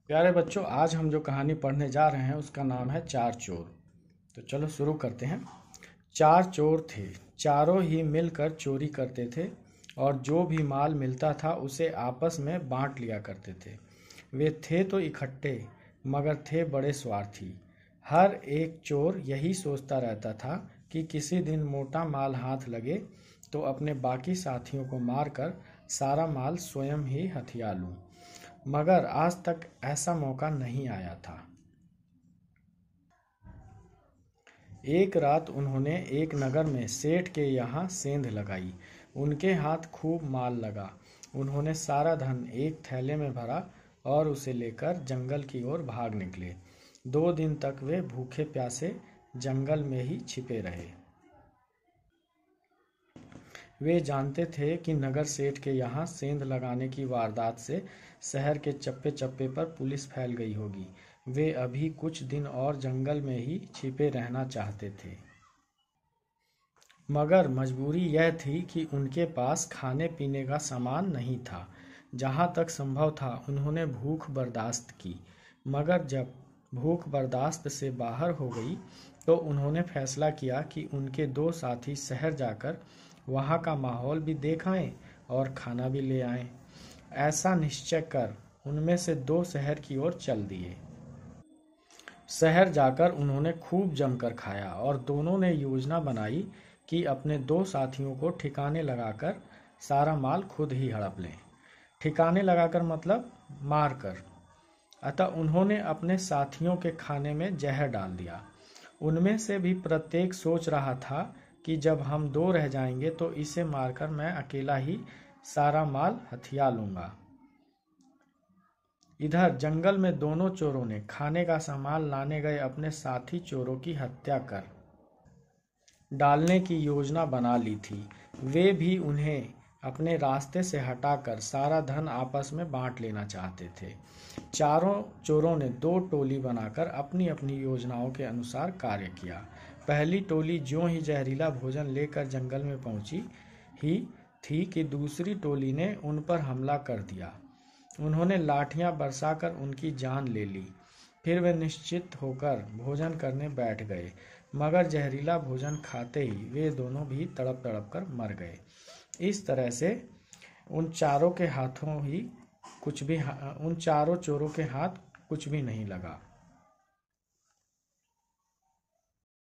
प्यारे बच्चों, आज हम जो कहानी पढ़ने जा रहे हैं उसका नाम है चार चोर। तो चलो शुरू करते हैं। चार चोर थे, चारों ही मिलकर चोरी करते थे और जो भी माल मिलता था उसे आपस में बांट लिया करते थे। वे थे तो इकट्ठे, मगर थे बड़े स्वार्थी। हर एक चोर यही सोचता रहता था कि किसी दिन मोटा माल हाथ लगे तो अपने बाकी साथियों को मारकर सारा माल स्वयं ही हथिया लूं। मगर आज तक ऐसा मौका नहीं आया था। एक रात उन्होंने एक नगर में सेठ के यहाँ सेंध लगाई। उनके हाथ खूब माल लगा। उन्होंने सारा धन एक थैले में भरा और उसे लेकर जंगल की ओर भाग निकले। 2 दिन तक वे भूखे प्यासे जंगल में ही छिपे रहे। वे जानते थे कि नगर सेठ के यहाँ सेंध लगाने की वारदात से शहर के चप्पे चप्पे पर पुलिस फैल गई होगी। वे अभी कुछ दिन और जंगल में ही छिपे रहना चाहते थे, मगर मजबूरी यह थी कि उनके पास खाने पीने का सामान नहीं था। जहाँ तक संभव था उन्होंने भूख बर्दाश्त की, मगर जब भूख बर्दाश्त से बाहर हो गई तो उन्होंने फैसला किया कि उनके 2 साथी शहर जाकर वहाँ का माहौल भी देख आएं और खाना भी ले आएं। ऐसा निश्चय कर उनमें से 2 शहर की ओर चल दिए। शहर जाकर उन्होंने खूब जमकर खाया और दोनों ने योजना बनाई कि अपने 2 साथियों को ठिकाने लगाकर सारा माल खुद ही हड़प लें। ठिकाने लगाकर मतलब मारकर। अतः उन्होंने अपने साथियों के खाने में जहर डाल दिया। उनमें से भी प्रत्येक सोच रहा था कि जब हम 2 रह जाएंगे तो इसे मारकर मैं अकेला ही सारा माल हथिया लूंगा। इधर जंगल में दोनों चोरों ने खाने का सामान लाने गए अपने साथी चोरों की हत्या कर डालने की योजना बना ली थी। वे भी उन्हें अपने रास्ते से हटाकर सारा धन आपस में बांट लेना चाहते थे। चारों चोरों ने 2 टोली बनाकर अपनी अपनी योजनाओं के अनुसार कार्य किया। पहली टोली ज्यों ही जहरीला भोजन लेकर जंगल में पहुंची ही थी कि दूसरी टोली ने उन पर हमला कर दिया। उन्होंने लाठियां बरसाकर उनकी जान ले ली। फिर वे निश्चित होकर भोजन करने बैठ गए, मगर जहरीला भोजन खाते ही वे दोनों भी तड़प तड़प कर मर गए। इस तरह से उन चारों चोरों के हाथ कुछ भी नहीं लगा।